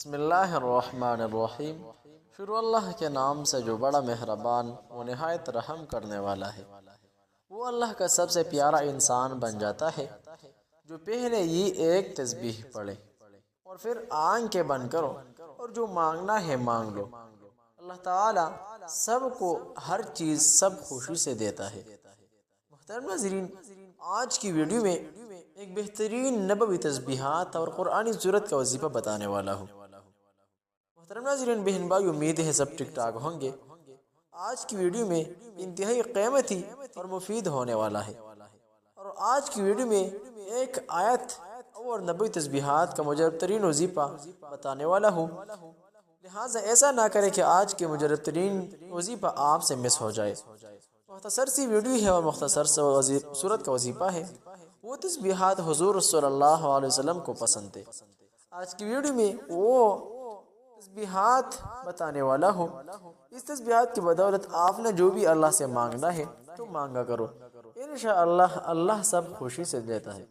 بسم اللہ الرحمن الرحیم۔ شروع اللہ کے نام سے جو بڑا مہربان و نہایت رحم کرنے والا ہے۔ وہ اللہ کا سب سے پیارا انسان بن جاتا ہے جو پہلے یہ ایک تسبیح پڑھے اور پھر آنکھیں بند کرو اور جو مانگنا ہے مانگ لو۔ اللہ تعالی سب کو ہر چیز سب خوشی سے دیتا ہے۔ محترم ناظرین، آج کی ویڈیو میں ایک بہترین نبوی تسبیحات اور قرآنی سورت کا وظیفہ بتانے والا ہوں۔ محترم ناظرین، بہن بھائی، امید ہے سب ٹک ٹاک ہوں گے۔ آج کی ویڈیو میں انتہائی قیمتی اور مفید ہونے والا ہے، اور آج کی ویڈیو میں ایک آیت اور نبوی تسبیحات کا مجرب ترین وظیفہ بتانے والا ہوں، لہٰذا ایسا نہ کرے کہ آج کے مجرب ترین وظیفہ آپ سے مس ہو جائے۔ مختصر سی ویڈیو ہے اور مختصر سورت کا وظیفہ ہے۔ وہ تسبیحات حضور صلی اللہ علیہ وسلم کو پسند تھے۔ آج کی ویڈیو میں وہ تسبیحات بتانے والا ہوں۔ اس تسبیحات کی بدولت آپ نے جو بھی اللہ سے مانگنا ہے تو مانگا کرو، انشاءاللہ اللہ سب خوشی سے دیتا ہے۔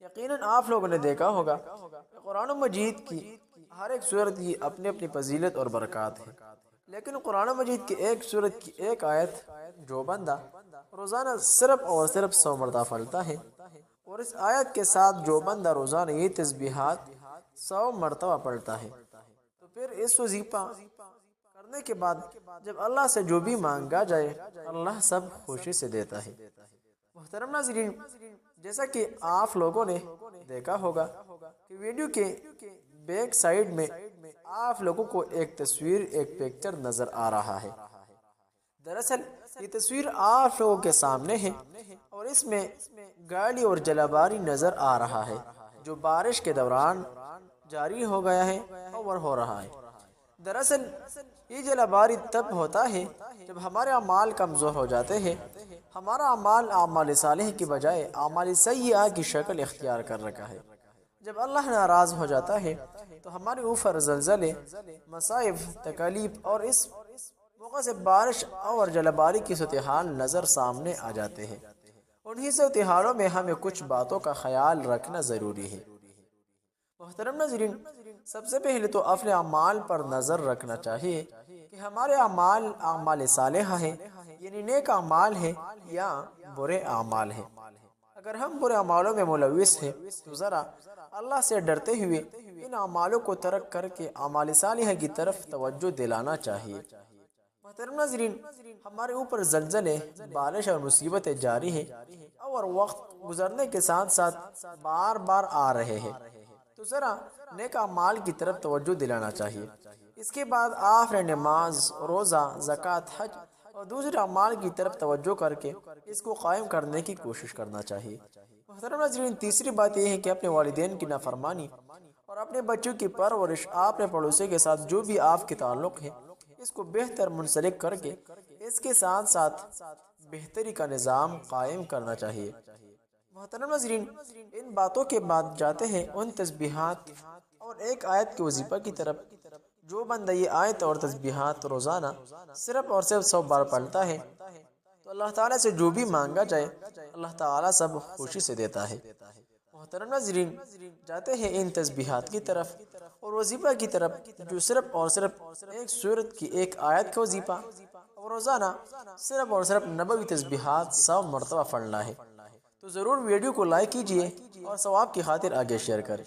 یقیناً آپ لوگوں نے دیکھا ہوگا کہ قرآن مجید کی ہر ایک سورت کی اپنی اپنی فضیلت اور برکات ہے، لیکن قرآن مجید کی ایک سورت کی ایک آیت جو بندہ روزانہ صرف اور صرف 100 مرتبہ پڑھتا ہے، اور اس آیت کے ساتھ جو بندہ روزانہ یہ تسبیحات 100 مرتبہ پڑھتا ہے، تو پھر اس وظیفہ کرنے کے بعد جب اللہ سے جو بھی مانگا جائے اللہ سب خوشی سے دیتا ہے۔ محترم ناظرین، جیسا کہ آپ لوگوں نے دیکھا ہوگا کہ ویڈیو کے بیک سائیڈ میں آپ لوگوں کو ایک تصویر، ایک پکچر نظر آ رہا ہے۔ دراصل یہ تصویر آپ لوگوں کے سامنے ہے اور اس میں گاڑی اور جلاباری نظر آ رہا ہے جو بارش کے دوران جاری ہو گیا ہے اور ہو رہا ہے۔ دراصل یہ جلاباری تب ہوتا ہے جب ہمارے اعمال کمزور ہو جاتے ہیں، ہمارا اعمال اعمال صالح کی بجائے اعمال سیئہ کی شکل اختیار کر رکھا ہے۔ جب اللہ ناراض ہو جاتا ہے تو ہمارے اوپر زلزلے، مصائب، تکالیف اور اس موقع سے بارش اور جلباری کی صورتحال نظر سامنے آ جاتے ہیں۔ انہی صورتحالوں میں ہمیں کچھ باتوں کا خیال رکھنا ضروری ہے۔ محترم ناظرین، سب سے پہلے تو اپنے اعمال پر نظر رکھنا چاہیے کہ ہمارے اعمال اعمال صالحہ ہیں، یعنی نیک اعمال ہیں یا برے اعمال ہیں۔ اگر ہم برے اعمالوں میں ملوث ہیں تو ذرا اللہ سے ڈرتے ہوئے ان اعمالوں کو ترک کر کے اعمال صالحہ کی طرف توجہ دلانا چاہیے۔ محترم ناظرین، ہمارے اوپر زلزلے، بارش اور مصیبتیں جاری ہیں اور وقت گزرنے کے ساتھ ساتھ بار بار آ رہے ہیں، تو ذرا نیک اعمال کی طرف توجہ دلانا چاہیے۔ اس کے بعد آپ نے نماز، روزہ، زکوٰۃ، حج اور دوسرے اعمال کی طرف توجہ کر کے اس کو قائم کرنے کی کوشش کرنا چاہیے۔ محترم ناظرین، تیسری بات یہ ہے کہ اپنے والدین کی نافرمانی اور اپنے بچوں کی پرورش، آپ نے پڑوسی کے ساتھ جو بھی آپ کے تعلق ہے اس کو بہتر منسلک کر کے اس کے ساتھ ساتھ بہتری کا نظام قائم کرنا چاہیے۔ محترم ناظرین، ان باتوں کے بعد جاتے ہیں ان تسبیحات اور ایک آیت کے وظیفہ کی طرف۔ جو بندہ یہ آیت اور تسبیحات روزانہ صرف اور صرف 100 بار پڑھتا ہے تو اللہ تعالیٰ سے جو بھی مانگا جائے اللہ تعالیٰ سب خوشی سے دیتا ہے۔ محترم ناظرین، جاتے ہیں ان تسبیحات کی طرف اور وظیفہ کی طرف، جو صرف اور صرف ایک سورت کی ایک آیت کا وظیفہ اور روزانہ صرف اور صرف نبوی تسبیحات 100 مرتبہ پڑھنا ہے۔ تو ضرور ویڈیو کو لائک کیجئے اور ثواب کی خاطر آگے شیئر کریں۔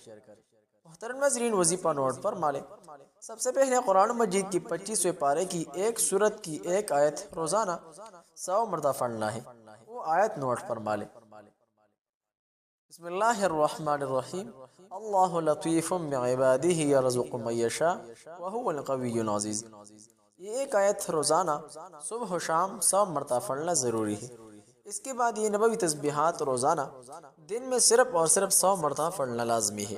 محترم ناظرین، وظیفہ نوٹ فرما لیں۔ سب سے پہلے قرآن مجید کی 25ویں پارے کی ایک سورت کی ایک آیت روزانہ 100 مرتبہ پڑھنا ہے۔ وہ آیت نوٹ فرما لیں۔ بسم اللہ الرحمن الرحیم، اللہ لطیف بعبادہ یرزق من یشاء وہو القوی العزیز۔ یہ ایک آیت روزانہ صبح و شام 100 مرتبہ پڑھنا ضروری ہے۔ اس کے بعد یہ نبوی تسبیحات روزانہ دن میں صرف اور صرف 100 مرتبہ پڑھنا لازمی ہے۔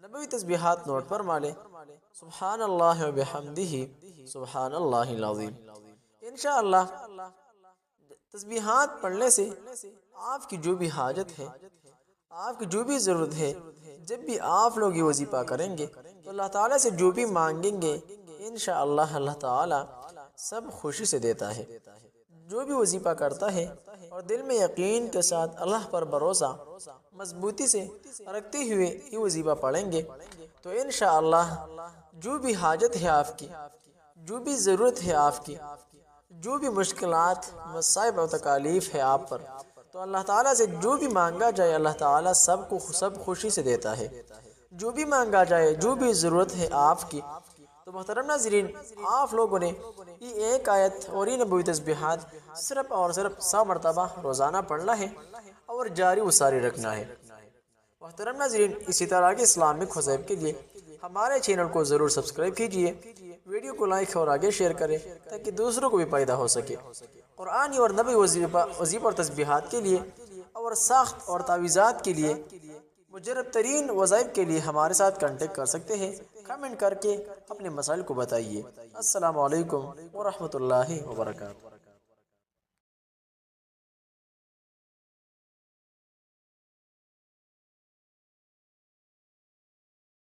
نبوی تسبیحات نوٹ فرما لیں۔ سبحان اللہ و بحمدہ، سبحان اللہ العظیم۔ انشاءاللہ تسبیحات پڑھنے سے آپ کی جو بھی حاجت ہے، آپ کی جو بھی ضرورت ہے، جب بھی آپ لوگ یہ وظیفہ کریں گے تو اللہ تعالیٰ سے جو بھی مانگیں گے انشاءاللہ اللہ تعالیٰ سب خوشی سے دیتا ہے۔ جو بھی وظیفہ کرتا ہے اور دل میں یقین کے ساتھ اللہ پر بھروسہ مضبوطی سے رکھتے ہوئے یہ وظیفہ پڑھیں گے تو انشاءاللہ جو بھی حاجت ہے آپ کی، جو بھی ضرورت ہے آپ کی، جو بھی مشکلات مصائب و تکالیف ہے آپ پر، تو اللہ تعالیٰ سے جو بھی مانگا جائے اللہ تعالیٰ سب خوشی سے دیتا ہے۔ جو بھی مانگا جائے، جو بھی ضرورت ہے آپ کی، تو محترم ناظرین، آپ لوگوں نے یہ ایک آیت اور یہ نبوی تسبیحات صرف اور صرف 100 مرتبہ روزانہ پڑھنا ہے اور جاری و ساری رکھنا ہے۔ محترم ناظرین، اسی طرح کے اسلامک فضائل کے لیے ہمارے چینل کو ضرور سبسکرائب کیجئے، ویڈیو کو لائک اور آگے شیئر کریں تاکہ دوسروں کو بھی فائدہ ہو سکے۔ قرآنی اور نبی وظیفہ اور تسبیحات کے لیے اور ساخت اور تعویذات کے لیے مجرب ترین وظائف کے لیے ہمارے ساتھ کانٹیکٹ کر سکتے ہیں۔ کمنٹ کر کے اپنے مسائل کو بتائیے۔ السلام علیکم ورحمۃ اللہ وبرکاتہ۔